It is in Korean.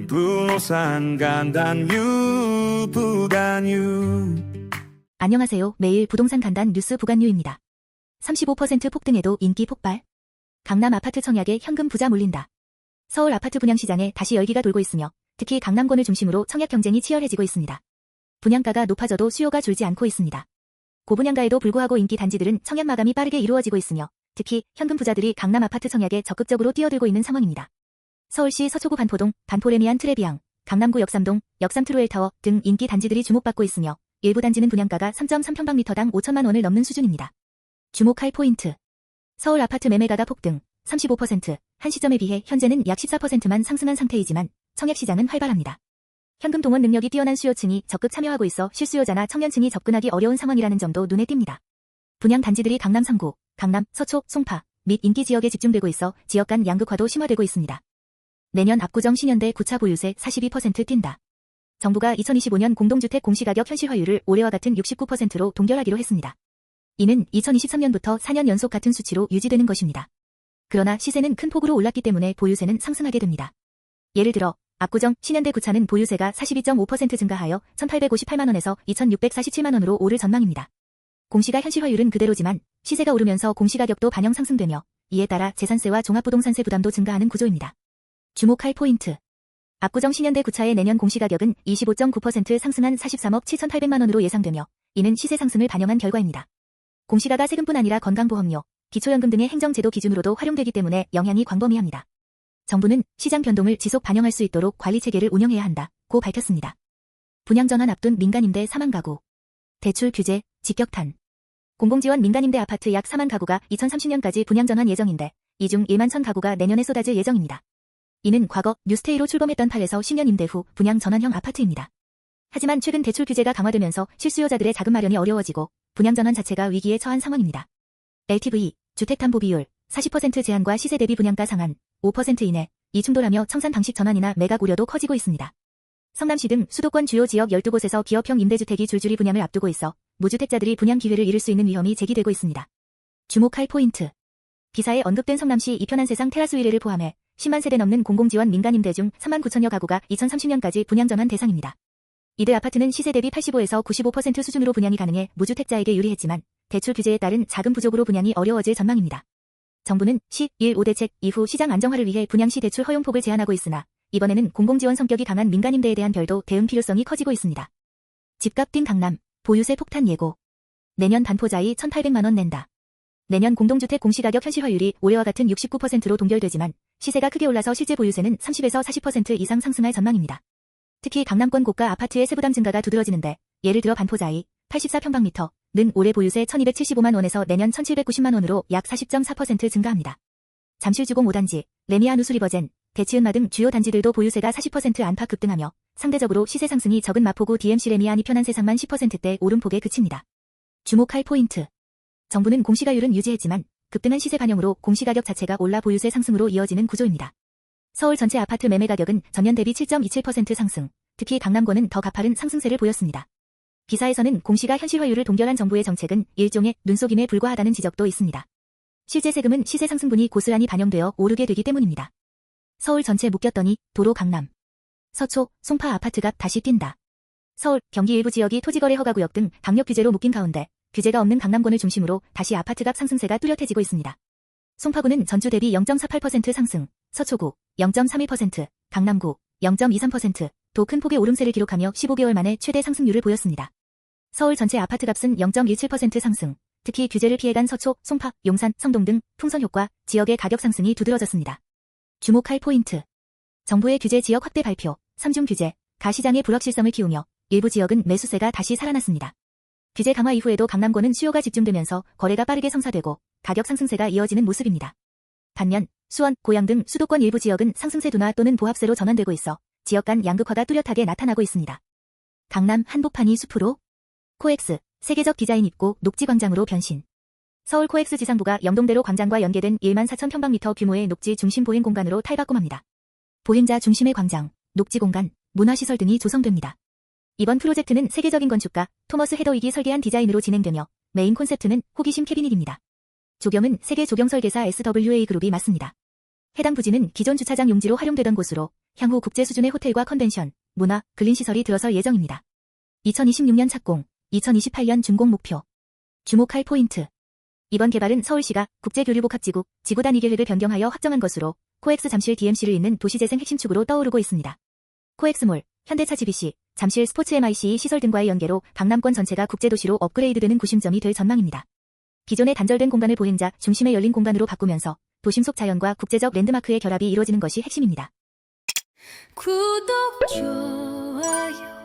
부동산 간단뉴 부간뉴. 안녕하세요. 매일 부동산 간단 뉴스 부간뉴입니다. 35% 폭등에도 인기 폭발. 강남 아파트 청약에 현금 부자 몰린다. 서울 아파트 분양시장에 다시 열기가 돌고 있으며 특히 강남권을 중심으로 청약 경쟁이 치열해지고 있습니다. 분양가가 높아져도 수요가 줄지 않고 있습니다. 고분양가에도 불구하고 인기 단지들은 청약 마감이 빠르게 이루어지고 있으며 특히 현금 부자들이 강남 아파트 청약에 적극적으로 뛰어들고 있는 상황입니다. 서울시 서초구 반포동, 반포레미안 트레비앙, 강남구 역삼동, 역삼트로엘타워 등 인기 단지들이 주목받고 있으며 일부 단지는 분양가가 3.3평방미터당 5천만 원을 넘는 수준입니다. 주목할 포인트. 서울 아파트 매매가가 폭등 35%, 한 시점에 비해 현재는 약 14%만 상승한 상태이지만 청약시장은 활발합니다. 현금 동원 능력이 뛰어난 수요층이 적극 참여하고 있어 실수요자나 청년층이 접근하기 어려운 상황이라는 점도 눈에 띕니다. 분양 단지들이 강남 3구, 강남, 서초, 송파 및 인기 지역에 집중되고 있어 지역 간 양극화도 심화되고 있습니다. 내년 압구정 신현대 9차 보유세 42% 뛴다. 정부가 2025년 공동주택 공시가격 현실화율을 올해와 같은 69%로 동결하기로 했습니다. 이는 2023년부터 4년 연속 같은 수치로 유지되는 것입니다. 그러나 시세는 큰 폭으로 올랐기 때문에 보유세는 상승하게 됩니다. 예를 들어 압구정 신현대 9차는 보유세가 42.5% 증가하여 1,858만원에서 2,647만원으로 오를 전망입니다. 공시가 현실화율은 그대로지만 시세가 오르면서 공시가격도 반영 상승되며 이에 따라 재산세와 종합부동산세 부담도 증가하는 구조입니다. 주목할 포인트. 압구정 신현대 9차의 내년 공시가격은 25.9% 상승한 43억 7,800만원으로 예상되며 이는 시세 상승을 반영한 결과입니다. 공시가가 세금뿐 아니라 건강보험료, 기초연금 등의 행정제도 기준으로도 활용되기 때문에 영향이 광범위합니다. 정부는 시장 변동을 지속 반영할 수 있도록 관리체계를 운영해야 한다고 밝혔습니다. 분양전환 앞둔 민간임대 4만 가구. 대출 규제, 직격탄. 공공지원 민간임대 아파트 약 4만 가구가 2030년까지 분양전환 예정인데 이 중 1만 1천 가구가 내년에 쏟아질 예정입니다. 이는 과거 뉴스테이로 출범했던 8에서 10년 임대 후 분양 전환형 아파트입니다. 하지만 최근 대출 규제가 강화되면서 실수요자들의 자금 마련이 어려워지고 분양 전환 자체가 위기에 처한 상황입니다. LTV, 주택담보 비율, 40% 제한과 시세 대비 분양가 상한, 5% 이내, 이충돌하며 청산 방식 전환이나 매각 우려도 커지고 있습니다. 성남시 등 수도권 주요 지역 12곳에서 기업형 임대주택이 줄줄이 분양을 앞두고 있어 무주택자들이 분양 기회를 잃을 수 있는 위험이 제기되고 있습니다. 주목할 포인트. 기사에 언급된 성남시 이편한세상 테라스 위례를 포함해 10만 세대 넘는 공공지원 민간임대 중 3만 9천여 가구가 2030년까지 분양 전환 대상입니다. 이들 아파트는 시세 대비 85에서 95% 수준으로 분양이 가능해 무주택자에게 유리했지만 대출 규제에 따른 자금 부족으로 분양이 어려워질 전망입니다. 정부는 시 1.5 대책 이후 시장 안정화를 위해 분양시 대출 허용폭을 제한하고 있으나 이번에는 공공지원 성격이 강한 민간임대에 대한 별도 대응 필요성이 커지고 있습니다. 집값 뛴 강남, 보유세 폭탄 예고. 내년 반포자이 1,800만 원 낸다. 내년 공동주택 공시가격 현실화율이 올해와 같은 69%로 동결되지만 시세가 크게 올라서 실제 보유세는 30에서 40% 이상 상승할 전망입니다. 특히 강남권 고가 아파트의 세부담 증가가 두드러지는데 예를 들어 반포자이 84평방미터는 올해 보유세 1,275만 원에서 내년 1,790만 원으로 약 40.4% 증가합니다. 잠실주공 5단지, 레미안 누수리버젠, 대치은마 등 주요 단지들도 보유세가 40% 안팎 급등하며 상대적으로 시세 상승이 적은 마포구 DMC 레미안 이편한세상만 10%대 오름폭에 그칩니다. 주목할 포인트. 정부는 공시가율은 유지했지만 급등한 시세 반영으로 공시가격 자체가 올라 보유세 상승으로 이어지는 구조입니다. 서울 전체 아파트 매매 가격은 전년 대비 7.27% 상승, 특히 강남권은 더 가파른 상승세를 보였습니다. 기사에서는 공시가 현실화율을 동결한 정부의 정책은 일종의 눈속임에 불과하다는 지적도 있습니다. 실제 세금은 시세 상승분이 고스란히 반영되어 오르게 되기 때문입니다. 서울 전체 묶였더니 도로 강남, 서초, 송파 아파트값 다시 뛴다. 서울, 경기 일부 지역이 토지거래 허가구역 등 강력 규제로 묶인 가운데 규제가 없는 강남권을 중심으로 다시 아파트값 상승세가 뚜렷해지고 있습니다. 송파구는 전주 대비 0.48% 상승, 서초구 0.31%, 강남구 0.23%, 도 큰 폭의 오름세를 기록하며 15개월 만에 최대 상승률을 보였습니다. 서울 전체 아파트값은 0.17% 상승, 특히 규제를 피해간 서초, 송파, 용산, 성동 등 풍선 효과, 지역의 가격 상승이 두드러졌습니다. 주목할 포인트. 정부의 규제 지역 확대 발표, 3중 규제, 가시장의 불확실성을 키우며 일부 지역은 매수세가 다시 살아났습니다. 규제 강화 이후에도 강남권은 수요가 집중되면서 거래가 빠르게 성사되고 가격 상승세가 이어지는 모습입니다. 반면 수원, 고양 등 수도권 일부 지역은 상승세 둔화 또는 보합세로 전환되고 있어 지역 간 양극화가 뚜렷하게 나타나고 있습니다. 강남 한복판이 숲으로? 코엑스, 세계적 디자인 입고 녹지광장으로 변신. 서울 코엑스 지상부가 영동대로 광장과 연계된 1만 4천 평방미터 규모의 녹지 중심 보행 공간으로 탈바꿈합니다. 보행자 중심의 광장, 녹지 공간, 문화시설 등이 조성됩니다. 이번 프로젝트는 세계적인 건축가 토머스 헤더윅이 설계한 디자인으로 진행되며 메인 콘셉트는 호기심 캐비닛입니다. 조경은 세계 조경 설계사 SWA 그룹이 맡습니다. 해당 부지는 기존 주차장 용지로 활용되던 곳으로 향후 국제 수준의 호텔과 컨벤션, 문화, 근린시설이 들어설 예정입니다. 2026년 착공, 2028년 준공 목표. 주목할 포인트. 이번 개발은 서울시가 국제교류복합지국, 지구 단위 계획을 변경하여 확정한 것으로 코엑스 잠실 DMC를 잇는 도시재생 핵심 축으로 떠오르고 있습니다. 코엑스몰, 현대차 GBC, 잠실 스포츠 MICE 시설 등과의 연계로 강남권 전체가 국제도시로 업그레이드되는 구심점이 될 전망입니다. 기존의 단절된 공간을 보행자 중심의 열린 공간으로 바꾸면서 도심 속 자연과 국제적 랜드마크의 결합이 이루어지는 것이 핵심입니다. 구독, 좋아요